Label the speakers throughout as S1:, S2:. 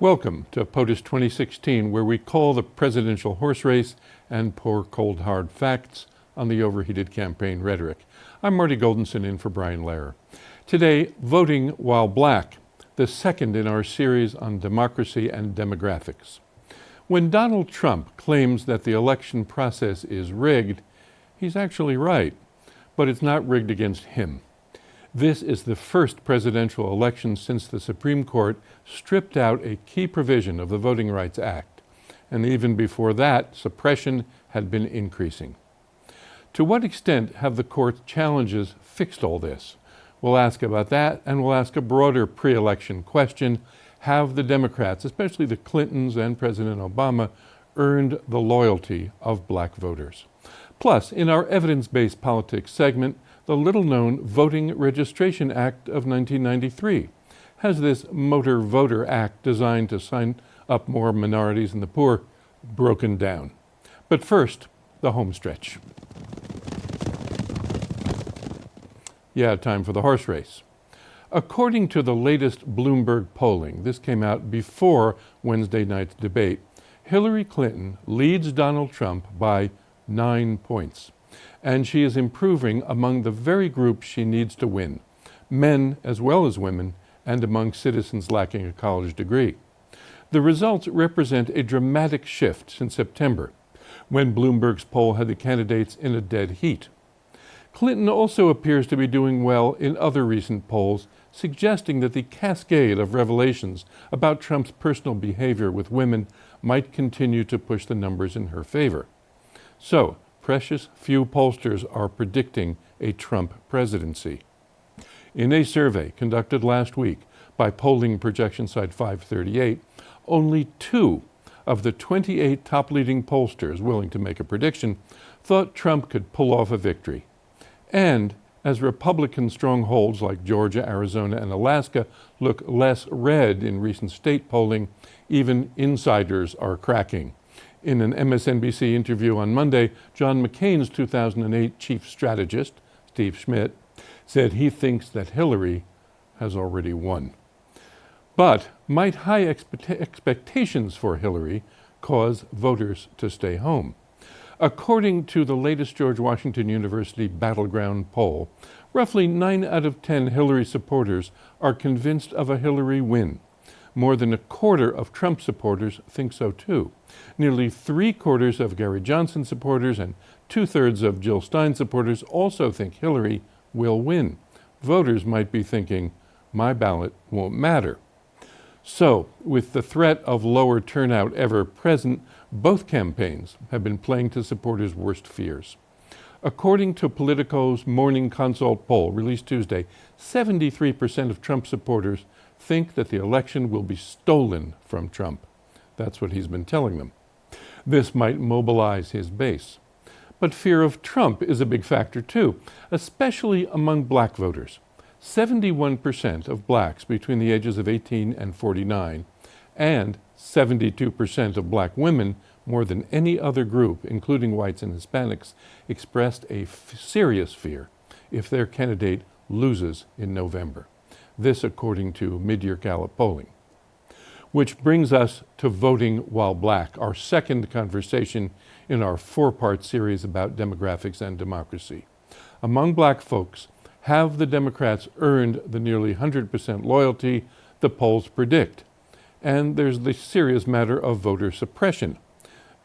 S1: Welcome to POTUS 2016, where we call the presidential horse race and pour cold hard facts on the overheated campaign rhetoric. I'm Marty Goldenson in for Brian Lehrer. Today, Voting While Black, the second in our series on democracy and demographics. When Donald Trump claims that the election process is rigged, he's actually right, but it's not rigged against him. This is the first presidential election since the Supreme Court stripped out a key provision of the Voting Rights Act. And even before that, suppression had been increasing. To what extent have the court's challenges fixed all this? We'll ask about that, and we'll ask a broader pre-election question. Have the Democrats, especially the Clintons and President Obama, earned the loyalty of black voters? Plus, in our evidence-based politics segment, the little-known Voting Registration Act of 1993. Has this Motor Voter Act designed to sign up more minorities and the poor broken down? But first, the home stretch. Yeah, time for the horse race. According to the latest Bloomberg polling, this came out before Wednesday night's debate, Hillary Clinton leads Donald Trump by 9 points. And she is improving among the very groups she needs to win, men as well as women, and among citizens lacking a college degree. The results represent a dramatic shift since September, when Bloomberg's poll had the candidates in a dead heat. Clinton also appears to be doing well in other recent polls, suggesting that the cascade of revelations about Trump's personal behavior with women might continue to push the numbers in her favor. So, precious few pollsters are predicting a Trump presidency. In a survey conducted last week by polling projection site 538, only 2 of the 28 top leading pollsters willing to make a prediction thought Trump could pull off a victory. And as Republican strongholds like Georgia, Arizona, and Alaska look less red in recent state polling, even insiders are cracking. In an MSNBC interview on Monday, John McCain's 2008 chief strategist, Steve Schmidt, said he thinks that Hillary has already won. But might high expectations for Hillary cause voters to stay home? According to the latest George Washington University Battleground poll, roughly 9 out of 10 Hillary supporters are convinced of a Hillary win. More than a quarter of Trump supporters think so too. Nearly 3/4 of Gary Johnson supporters and 2/3 of Jill Stein supporters also think Hillary will win. Voters might be thinking, my ballot won't matter. So, with the threat of lower turnout ever present, both campaigns have been playing to supporters' worst fears. According to Politico's Morning Consult poll released Tuesday, 73% of Trump supporters think that the election will be stolen from Trump. That's what he's been telling them. This might mobilize his base. But fear of Trump is a big factor too, especially among black voters. 71% of blacks between the ages of 18 and 49, and 72% of black women, more than any other group, including whites and Hispanics, expressed a serious fear if their candidate loses in November. This according to mid-year Gallup polling. Which brings us to Voting While Black, our second conversation in our 4-part series about demographics and democracy. Among black folks, have the Democrats earned the nearly 100% loyalty the polls predict? And there's the serious matter of voter suppression.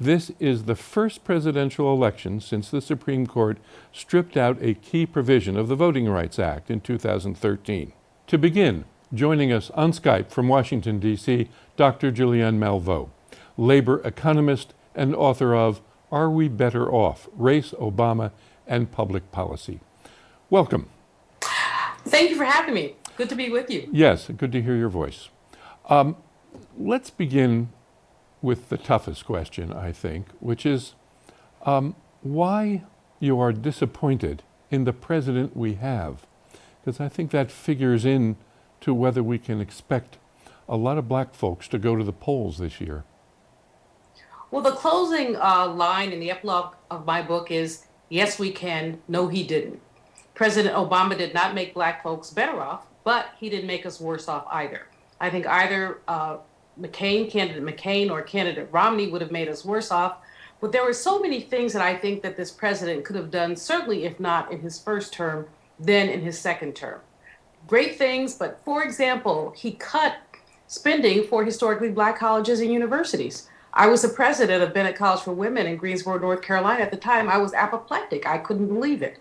S1: This is the first presidential election since the Supreme Court stripped out a key provision of the Voting Rights Act in 2013. To begin, joining us on Skype from Washington, D.C., Dr. Julianne Malveaux, labor economist and author of Are We Better Off? Race, Obama, and Public Policy. Welcome.
S2: Thank you for having me. Good to be with you.
S1: Yes, good to hear your voice. Let's begin with the toughest question, I think, which is why you are disappointed in the president we have. Because I think that figures in to whether we can expect a lot of black folks to go to the polls this year.
S2: Well, the closing line in the epilogue of my book is, yes, we can, no, he didn't. President Obama did not make black folks better off, but he didn't make us worse off either. I think either candidate McCain or candidate Romney would have made us worse off. But there were so many things that I think that this president could have done, certainly if not in his first term, then in his second term. Great things, but for example, he cut spending for historically Black colleges and universities. I was the president of Bennett College for Women in Greensboro, North Carolina. At the time, I was apoplectic. I couldn't believe it.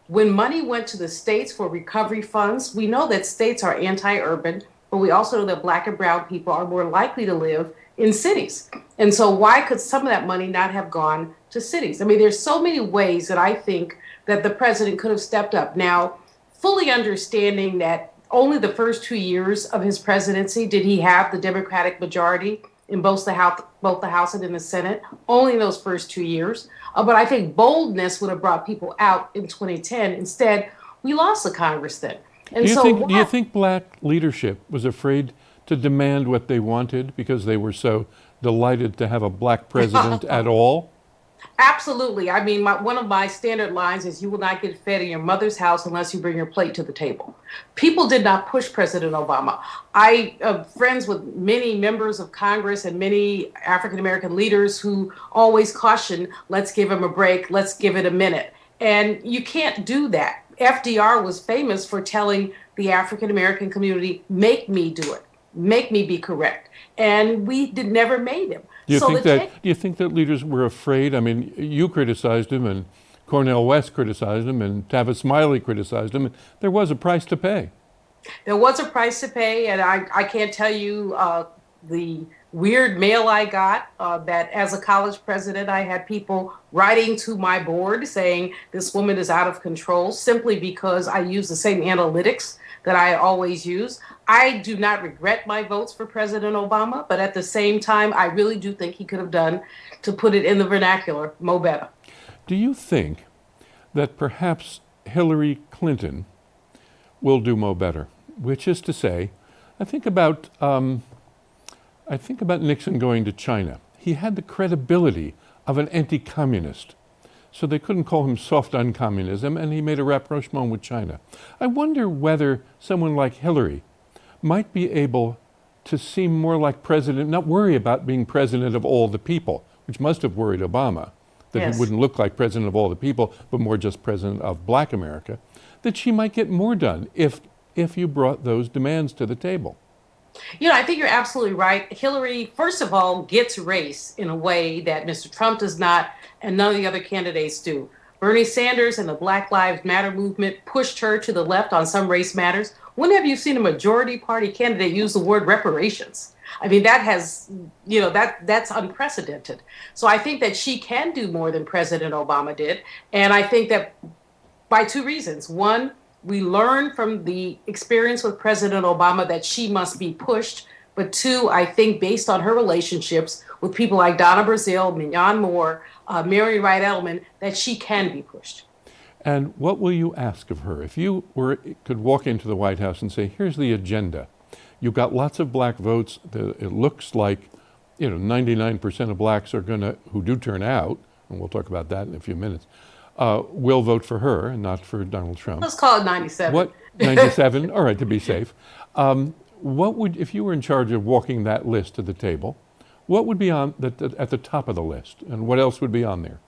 S2: When money went to the states for recovery funds, we know that states are anti-urban, but we also know that Black and brown people are more likely to live in cities. And so why could some of that money not have gone to cities? I mean, there's so many ways that I think that the president could have stepped up. Now, fully understanding that only the first 2 years of his presidency did he have the Democratic majority in both the House and in the Senate, only in those first 2 years. But I think boldness would have brought people out in 2010. Instead, we lost the Congress then. And
S1: do you think Black leadership was afraid to demand what they wanted because they were so delighted to have a Black president at all?
S2: Absolutely. I mean, one of my standard lines is you will not get fed in your mother's house unless you bring your plate to the table. People did not push President Obama. I am friends with many members of Congress and many African-American leaders who always caution, let's give him a break, let's give it a minute. And you can't do that. FDR was famous for telling the African-American community, make me do it, make me be correct. And we never made him.
S1: Do you think that leaders were afraid? I mean, you criticized him, and Cornell West criticized him, and Tavis Smiley criticized him. And there was a price to pay.
S2: There was a price to pay, and I can't tell you the weird mail I got that as a college president, I had people writing to my board saying this woman is out of control simply because I use the same analytics that I always use. I do not regret my votes for President Obama, but at the same time, I really do think he could have done, to put it in the vernacular, mo better.
S1: Do you think that perhaps Hillary Clinton will do mo better? Which is to say, I think about Nixon going to China. He had the credibility of an anti-communist. So they couldn't call him soft uncommunism, and he made a rapprochement with China. I wonder whether someone like Hillary might be able to seem more like president, not worry about being president of all the people, which must have worried Obama, that
S2: Yes.
S1: He wouldn't look like president of all the people, but more just president of Black America, that she might get more done if you brought those demands to the table.
S2: You know, I think you're absolutely right. Hillary, first of all, gets race in a way that Mr. Trump does not, and none of the other candidates do. Bernie Sanders and the Black Lives Matter movement pushed her to the left on some race matters. When have you seen a majority party candidate use the word reparations? I mean, that has, that's unprecedented. So I think that she can do more than President Obama did. And I think that by two reasons. One, we learned from the experience with President Obama that she must be pushed. But two, I think based on her relationships with people like Donna Brazile, Mignon Moore, Mary Wright Edelman, that she can be pushed.
S1: And what will you ask of her? If you could walk into the White House and say, here's the agenda. You've got lots of Black votes. It looks like 99% of Blacks are who do turn out, and we'll talk about that in a few minutes, will vote for her and not for Donald Trump.
S2: Let's call it 97.
S1: What, 97? All right, to be safe. If you were in charge of walking that list to the table, what would be at the top of the list, and what else would be on there?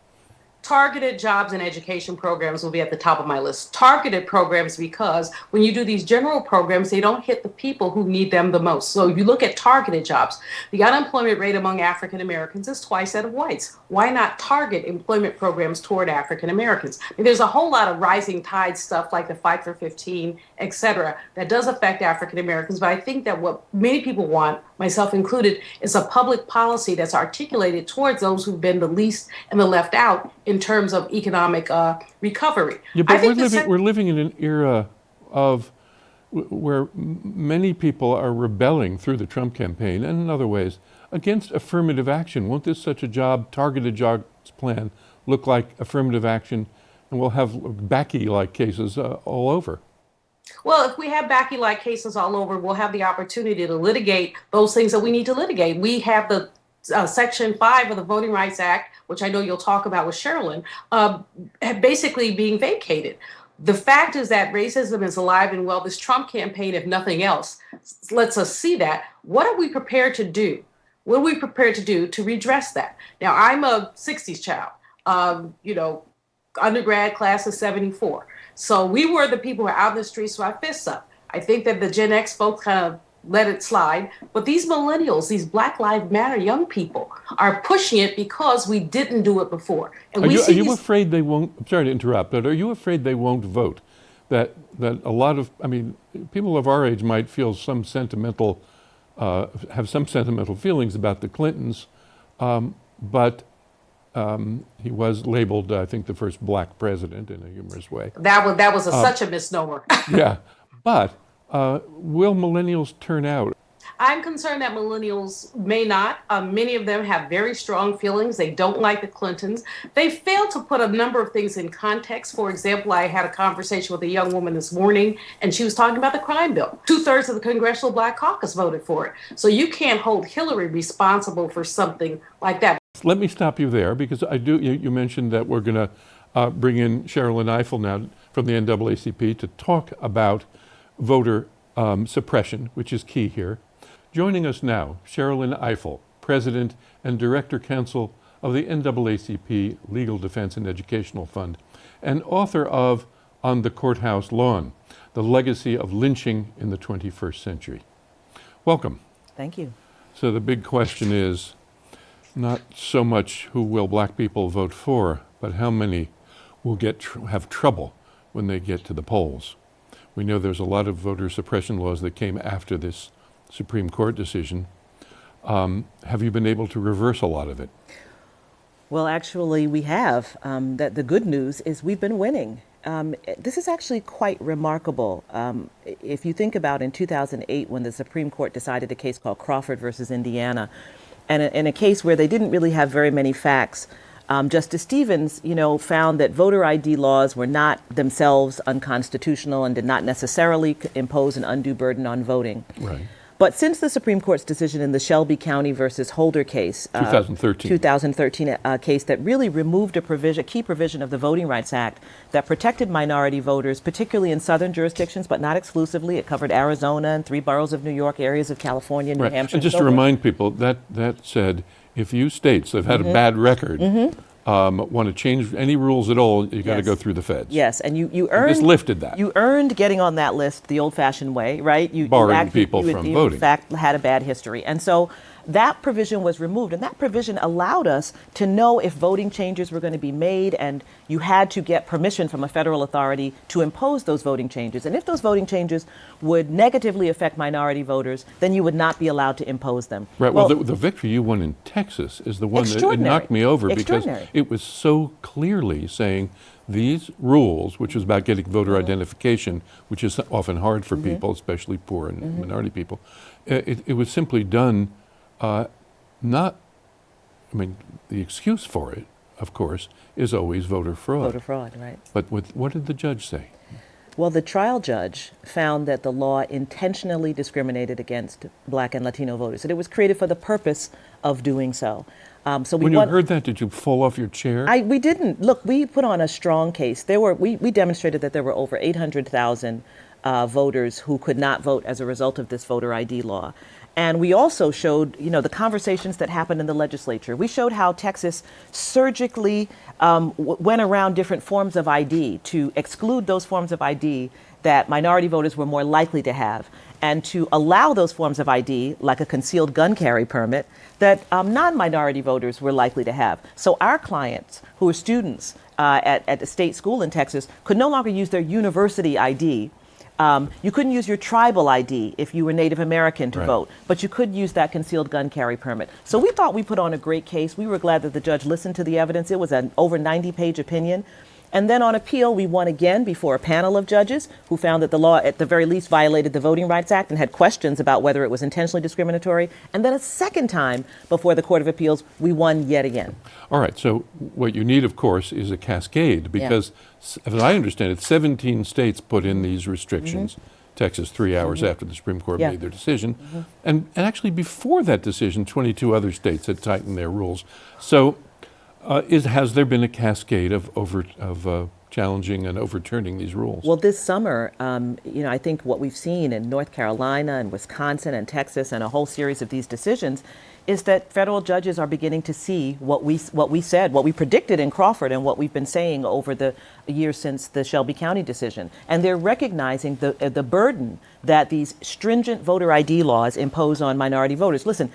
S2: Targeted jobs and education programs will be at the top of my list. Targeted programs because when you do these general programs, they don't hit the people who need them the most. So if you look at targeted jobs, the unemployment rate among African Americans is twice that of whites. Why not target employment programs toward African Americans? I mean, there's a whole lot of rising tide stuff like the Fight for 15, et cetera, that does affect African Americans. But I think that what many people want, myself included, is a public policy that's articulated towards those who've been the least and the left out in terms of economic recovery.
S1: Yeah, but we're living in an era where many people are rebelling through the Trump campaign and in other ways against affirmative action. Won't this such a targeted jobs plan look like affirmative action, and we'll have Bakke-like cases all over?
S2: Well, if we have Bakke-like cases all over, we'll have the opportunity to litigate those things that we need to litigate. We have the Section 5 of the Voting Rights Act, which I know you'll talk about with Sherrilyn, basically being vacated. The fact is that racism is alive and well. This Trump campaign, if nothing else, lets us see that. What are we prepared to do? What are we prepared to do to redress that? Now, I'm a 60s child, undergrad class of 74. So we were the people who were out in the streets with our fists up. I think that the Gen X folks kind of let it slide. But these millennials, these Black Lives Matter young people are pushing it because we didn't do it before. And
S1: are you afraid they won't, I'm sorry to interrupt, but are you afraid they won't vote? That a lot of, people of our age might feel some sentimental, have some sentimental feelings about the Clintons, but he was labeled, I think, the first Black president in a humorous way.
S2: That was such a misnomer.
S1: Yeah, but will millennials turn out?
S2: I'm concerned that millennials may not. Many of them have very strong feelings. They don't like the Clintons. They fail to put a number of things in context. For example, I had a conversation with a young woman this morning, and she was talking about the crime bill. 2/3 of the Congressional Black Caucus voted for it. So you can't hold Hillary responsible for something like that.
S1: Let me stop you there, because you mentioned that we're going to bring in Sherrilyn Ifil now from the NAACP to talk about voter suppression, which is key here. Joining us now, Sherrilyn Ifil, President and Director Counsel of the NAACP Legal Defense and Educational Fund, and author of On the Courthouse Lawn, The Legacy of Lynching in the 21st Century. Welcome.
S3: Thank you.
S1: So the big question is not so much who will Black people vote for, but how many will have trouble when they get to the polls. We know there's a lot of voter suppression laws that came after this Supreme Court decision. Have you been able to reverse a lot of it?
S3: Well, actually, we have. That the good news is we've been winning. This is actually quite remarkable. If you think about in 2008, when the Supreme Court decided a case called Crawford versus Indiana, and in a case where they didn't really have very many facts, Justice Stevens, found that voter ID laws were not themselves unconstitutional and did not necessarily impose an undue burden on voting.
S1: Right.
S3: But since the Supreme Court's decision in the Shelby County versus Holder case, 2013 case that really removed a key provision of the Voting Rights Act that protected minority voters, particularly in southern jurisdictions, but not exclusively. It covered Arizona and 3 boroughs of New York, areas of California, New Hampshire.
S1: And just to remind people, that said, if you states that have had a bad record want to change any rules at all, you got to go through the feds.
S3: Yes, and you earned.
S1: This lifted that.
S3: You earned getting on that list the old-fashioned way, right?
S1: Barring people from voting.
S3: In fact, had a bad history, and so that provision was removed, and that provision allowed us to know if voting changes were going to be made, and you had to get permission from a federal authority to impose those voting changes. And if those voting changes would negatively affect minority voters, then you would not be allowed to impose them.
S1: Right. Well, the victory you won in Texas is the one that it knocked me over, because it was so clearly saying these rules, which was about getting voter identification, which is often hard for people, especially poor and minority people, it was simply done. The excuse for it, of course, is always voter fraud.
S3: Voter fraud, right.
S1: But what did the judge say?
S3: Well, the trial judge found that the law intentionally discriminated against Black and Latino voters, and it was created for the purpose of doing so.
S1: When you heard that, did you fall off your chair?
S3: We didn't. Look, we put on a strong case. We demonstrated that there were over 800,000 voters who could not vote as a result of this voter ID law. And we also showed, the conversations that happened in the legislature. We showed how Texas surgically went around different forms of ID to exclude those forms of ID that minority voters were more likely to have, and to allow those forms of ID, like a concealed gun carry permit, that non-minority voters were likely to have. So our clients, who are students at the state school in Texas, could no longer use their university ID. You couldn't use your tribal ID if you were Native American to vote, but you could use that concealed gun carry permit. So we thought we put on a great case. We were glad that the judge listened to the evidence. It was an over 90-page opinion. And then on appeal, we won again before a panel of judges who found that the law, at the very least, violated the Voting Rights Act and had questions about whether it was intentionally discriminatory. And then a second time before the Court of Appeals, we won yet again.
S1: All right. So what you need, of course, is a cascade, because, as I understand it, 17 states put in these restrictions. Texas 3 hours after the Supreme Court made their decision. And actually before that decision, 22 other states had tightened their rules. So has there been a cascade of challenging and overturning these rules.
S3: Well, this summer, I think what we've seen in North Carolina and Wisconsin and Texas and a whole series of these decisions is that federal judges are beginning to see what we said, what we predicted in Crawford, and what we've been saying over the years since the Shelby County decision. And they're recognizing the burden that these stringent voter ID laws impose on minority voters. Listen,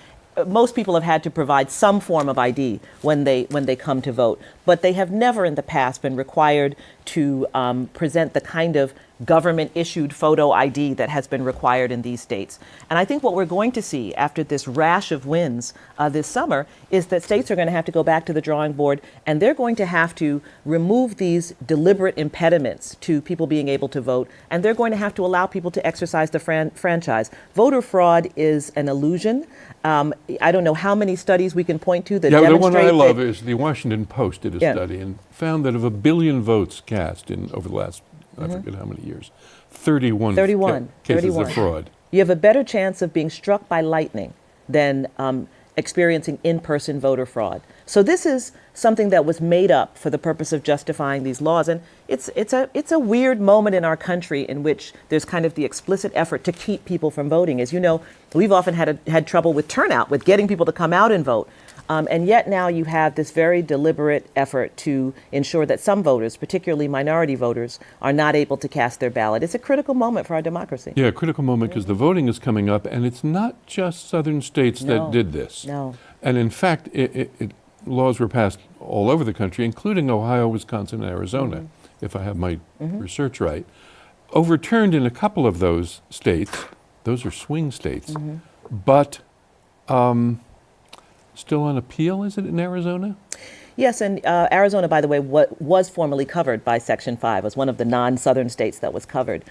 S3: most people have had to provide some form of ID when they come to vote, but they have never in the past been required to present the kind of government-issued photo ID that has been required in these states. And I think what we're going to see after this rash of wins this summer is that states are going to have to go back to the drawing board, and they're going to have to remove these deliberate impediments to people being able to vote, and they're going to have to allow people to exercise the franchise. Voter fraud is an illusion. I don't know how many studies we can point to that demonstrate
S1: the one I love is the Washington Post did a study and found that of 1 billion votes cast over the last, I forget how many years, 31 cases of fraud.
S3: You have a better chance of being struck by lightning than experiencing in-person voter fraud. So this is something that was made up for the purpose of justifying these laws, and it's a weird moment in our country in which there's kind of the explicit effort to keep people from voting. As you know, we've often had trouble with turnout, with getting people to come out and vote. And yet now you have this very deliberate effort to ensure that some voters, particularly minority voters, are not able to cast their ballot. It's a critical moment for our democracy.
S1: Yeah, a critical moment because the voting is coming up, and it's not just southern states that did this.
S3: No.
S1: And in fact, laws were passed all over the country, including Ohio, Wisconsin, and Arizona, if I have my research right. Overturned in a couple of those states. Those are swing states. But still on appeal, is it, in Arizona?
S3: Yes, and Arizona, by the way, was formerly covered by Section 5, was one of the non-southern states that was covered.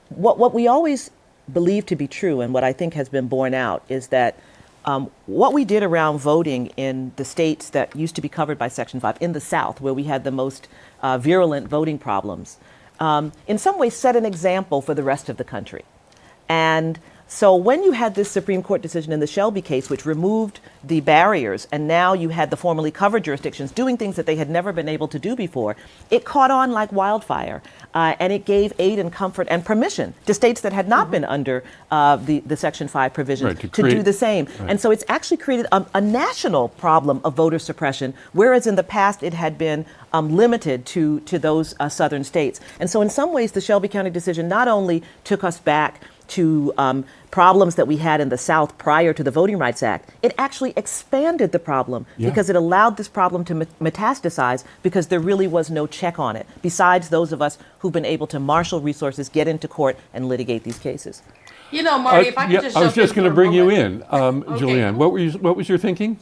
S3: What we always believe to be true, and what I think has been borne out, is that what we did around voting in the states that used to be covered by Section 5, in the South, where we had the most virulent voting problems, in some ways set an example for the rest of the country. And so when you had this Supreme Court decision in the Shelby case, which removed the barriers, and now you had the formerly covered jurisdictions doing things that they had never been able to do before, it caught on like wildfire. And it gave aid and comfort and permission to states that had not been under the Section 5 provisions to do the same. Right. And so it's actually created a national problem of voter suppression, whereas in the past it had been limited to those southern states. And so in some ways, the Shelby County decision not only took us back to problems that we had in the South prior to the Voting Rights Act, it actually expanded the problem because it allowed this problem to metastasize because there really was no check on it, besides those of us who've been able to marshal resources, get into court, and litigate these cases.
S2: You know, Marty, if I could just
S1: I was just going to bring you in.
S2: Okay.
S1: Julianne, what was your thinking?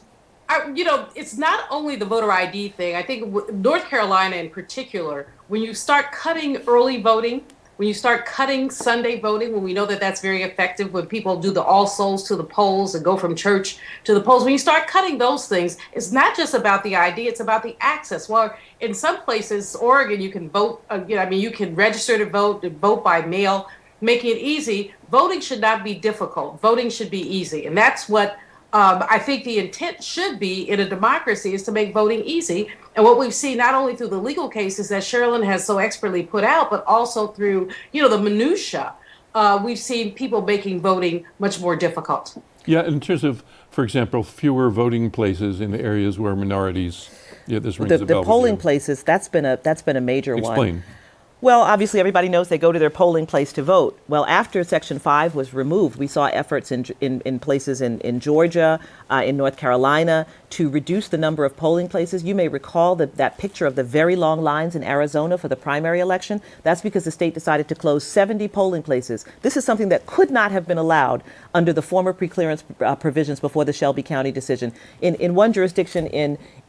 S2: It's not only the voter ID thing. I think North Carolina in particular, when you start cutting early voting, when you start cutting Sunday voting, when we know that that's very effective, when people do the All Souls to the polls and go from church to the polls, when you start cutting those things, it's not just about the ID, it's about the access. Well, in some places, Oregon, you can vote, you can register to vote by mail, making it easy. Voting should not be difficult. Voting should be easy. And that's what I think the intent should be in a democracy, is to make voting easy. And what we've seen not only through the legal cases that Sherrilyn has so expertly put out, but also through, the minutia, we've seen people making voting much more difficult.
S1: Yeah, in terms of, for example, fewer voting places in areas where minorities, this rings a bell.
S3: The polling places, that's been a major one.
S1: Explain.
S3: Well, obviously, everybody knows they go to their polling place to vote. Well, after Section 5 was removed, we saw efforts in places in Georgia, in North Carolina, to reduce the number of polling places. You may recall that picture of the very long lines in Arizona for the primary election. That's because the state decided to close 70 polling places. This is something that could not have been allowed under the former preclearance provisions before the Shelby County decision. In one jurisdiction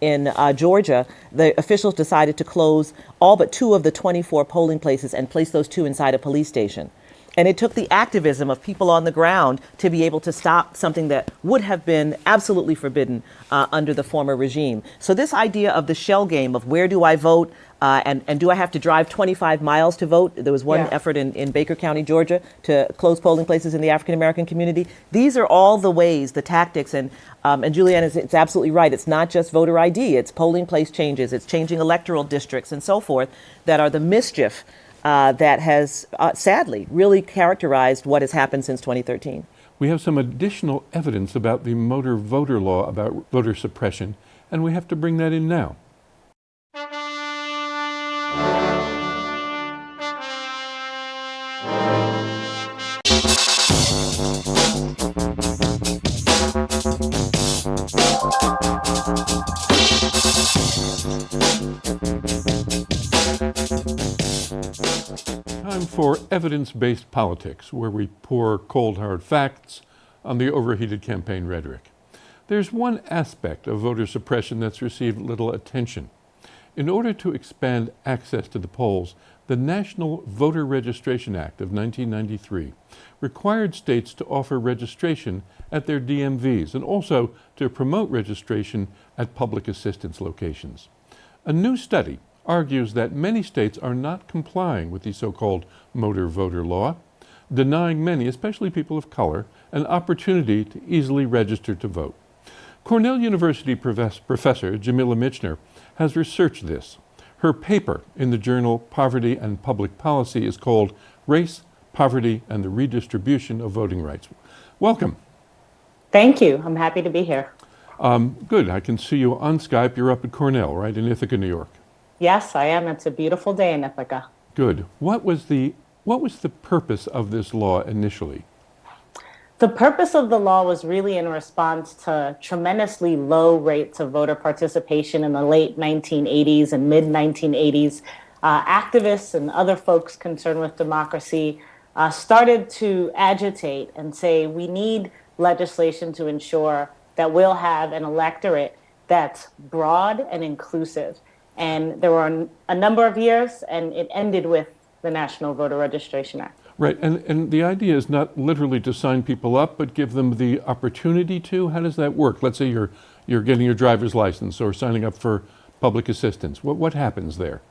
S3: in Georgia, the officials decided to close all but 2 of the 24 polling places and place those 2 inside a police station. And it took the activism of people on the ground to be able to stop something that would have been absolutely forbidden under the former regime. So this idea of the shell game of where do I vote and do I have to drive 25 miles to vote? There was one effort in Baker County, Georgia, to close polling places in the African American community. These are all the ways, the tactics, and Julianne it's absolutely right. It's not just voter ID, it's polling place changes, it's changing electoral districts and so forth that are the mischief that has sadly really characterized what has happened since 2013.
S1: We have some additional evidence about the motor voter law, about voter suppression, and we have to bring that in now. Time for evidence-based politics, where we pour cold, hard facts on the overheated campaign rhetoric. There's one aspect of voter suppression that's received little attention. In order to expand access to the polls, the National Voter Registration Act of 1993 required states to offer registration at their DMVs and also to promote registration at public assistance locations. A new study argues that many states are not complying with the so-called motor voter law, denying many, especially people of color, an opportunity to easily register to vote. Cornell University professor Jamila Michener has researched this. Her paper in the journal Poverty and Public Policy is called Race, Poverty, and the Redistribution of Voting Rights. Welcome.
S4: Thank you. I'm happy to be here.
S1: Good. I can see you on Skype. You're up at Cornell, right, in Ithaca, New York.
S4: Yes, I am. It's a beautiful day in Ithaca.
S1: Good. What was the purpose of this law initially?
S4: The purpose of the law was really in response to tremendously low rates of voter participation in the late 1980s and mid 1980s. Activists and other folks concerned with democracy started to agitate and say we need legislation to ensure that we'll have an electorate that's broad and inclusive. And there were a number of years, and it ended with the National Voter Registration Act.
S1: Right, and the idea is not literally to sign people up, but give them the opportunity to. How does that work? Let's say you're getting your driver's license or signing up for public assistance. What happens there?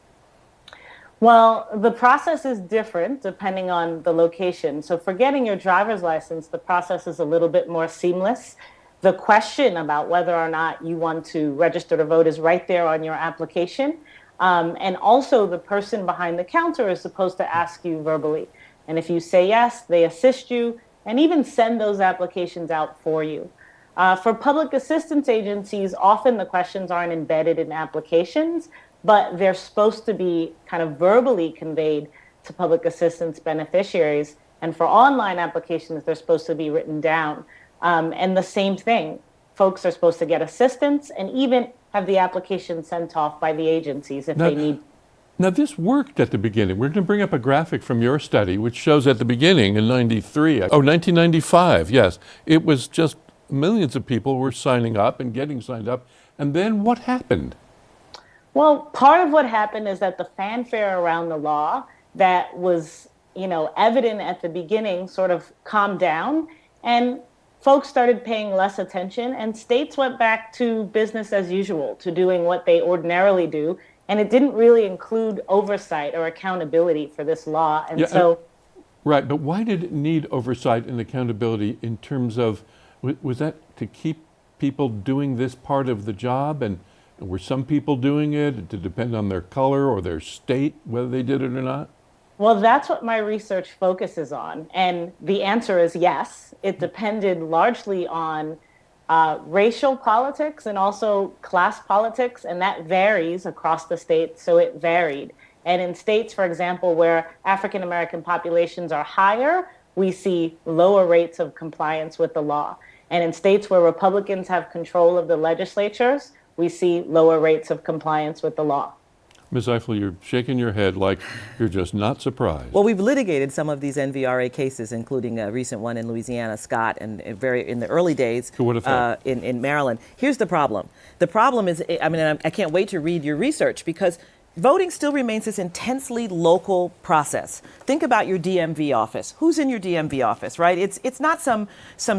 S4: Well, the process is different depending on the location. So for getting your driver's license, the process is a little bit more seamless. The question about whether or not you want to register to vote is right there on your application. And also the person behind the counter is supposed to ask you verbally. And if you say yes, they assist you and even send those applications out for you. For public assistance agencies, often the questions aren't embedded in applications, but they're supposed to be kind of verbally conveyed to public assistance beneficiaries. And for online applications, they're supposed to be written down. And the same thing, folks are supposed to get assistance and even have the application sent off by the agencies if they need.
S1: Now, this worked at the beginning. We're going to bring up a graphic from your study, which shows at the beginning in 1995, yes. It was just millions of people were signing up and getting signed up. And then what happened?
S4: Well, part of what happened is that the fanfare around the law that was, evident at the beginning sort of calmed down, and folks started paying less attention, and states went back to business as usual, to doing what they ordinarily do. And it didn't really include oversight or accountability for this law. And
S1: Right, but why did it need oversight and accountability in terms of, was that to keep people doing this part of the job? And were some people doing it to depend on their color or their state, whether they did it or not?
S4: Well, that's what my research focuses on. And the answer is yes. It depended largely on racial politics and also class politics, and that varies across the states, so it varied. And in states, for example, where African American populations are higher, we see lower rates of compliance with the law. And in states where Republicans have control of the legislatures, we see lower rates of compliance with the law.
S1: Ms. Ifil, you're shaking your head like you're just not surprised.
S3: Well, we've litigated some of these NVRA cases, including a recent one in Louisiana, Scott, and in the early days in Maryland. Here's the problem. The problem is, I can't wait to read your research because voting still remains this intensely local process. Think about your DMV office. Who's in your DMV office, right? It's not some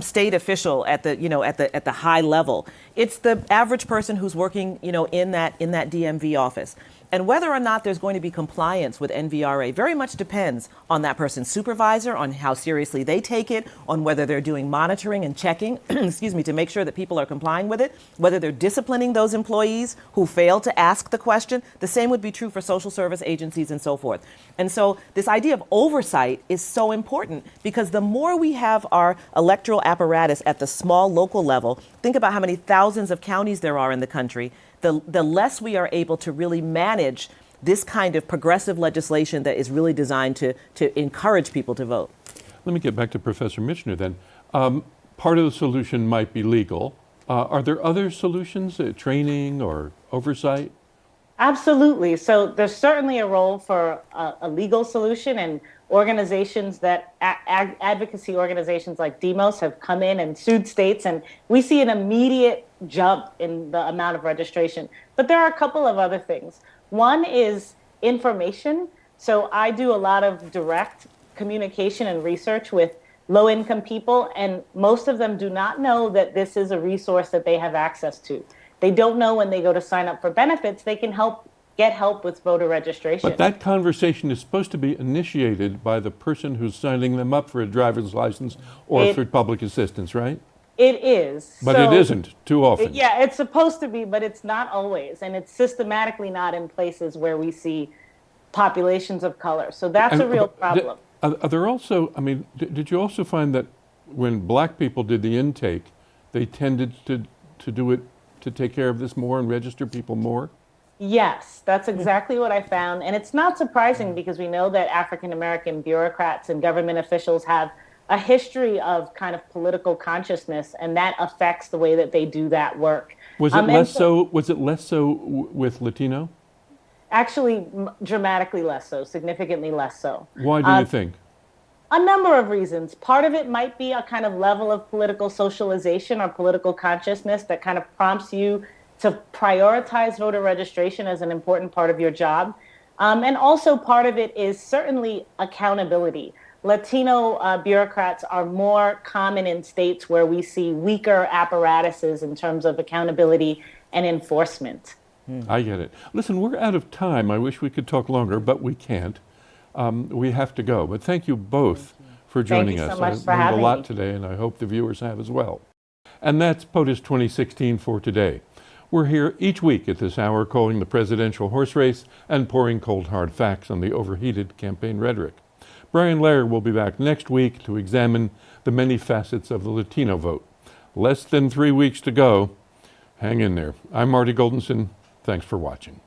S3: state official at the high level. It's the average person who's working, in that DMV office. And whether or not there's going to be compliance with NVRA very much depends on that person's supervisor, on how seriously they take it, on whether they're doing monitoring and checking, to make sure that people are complying with it, whether they're disciplining those employees who fail to ask the question. The same would be true for social service agencies and so forth. And so this idea of oversight is so important, because the more we have our electoral apparatus at the small local level, think about how many thousands of counties there are in the country, the less we are able to really manage this kind of progressive legislation that is really designed to encourage people to vote.
S1: Let me get back to Professor Michener then. Part of the solution might be legal. Are there other solutions, training or oversight?
S4: Absolutely. So there's certainly a role for a legal solution, and organizations that advocacy organizations like Demos have come in and sued states, and we see an immediate jump in the amount of registration. But there are a couple of other things. One is information. So I do a lot of direct communication and research with low-income people, and most of them do not know that this is a resource that they have access to. They don't know when they go to sign up for benefits, they can get help with voter registration.
S1: But that conversation is supposed to be initiated by the person who's signing them up for a driver's license or for public assistance, right?
S4: It is.
S1: But it isn't too often.
S4: Yeah, it's supposed to be, but it's not always. And it's systematically not in places where we see populations of color. So that's a real problem.
S1: Are there also, did you also find that when black people did the intake, they tended to do it, to take care of this more and register people more?
S4: Yes, that's exactly what I found. And it's not surprising, because we know that African-American bureaucrats and government officials have a history of kind of political consciousness, and that affects the way that they do that work.
S1: Was it less so with Latino?
S4: Actually, dramatically less so, significantly less so.
S1: Why do you think?
S4: A number of reasons. Part of it might be a kind of level of political socialization or political consciousness that kind of prompts you to prioritize voter registration as an important part of your job. And also part of it is certainly accountability. Latino bureaucrats are more common in states where we see weaker apparatuses in terms of accountability and enforcement.
S1: I get it. Listen, we're out of time. I wish we could talk longer, but we can't. We have to go. But thank you both for joining us.
S4: Thank you so much for
S1: I learned
S4: having
S1: a lot
S4: me
S1: today, and I hope the viewers have as well. And that's POTUS 2016 for today. We're here each week at this hour calling the presidential horse race and pouring cold hard facts on the overheated campaign rhetoric. Brian Lehrer will be back next week to examine the many facets of the Latino vote. Less than 3 weeks to go. Hang in there. I'm Marty Goldenson. Thanks for watching.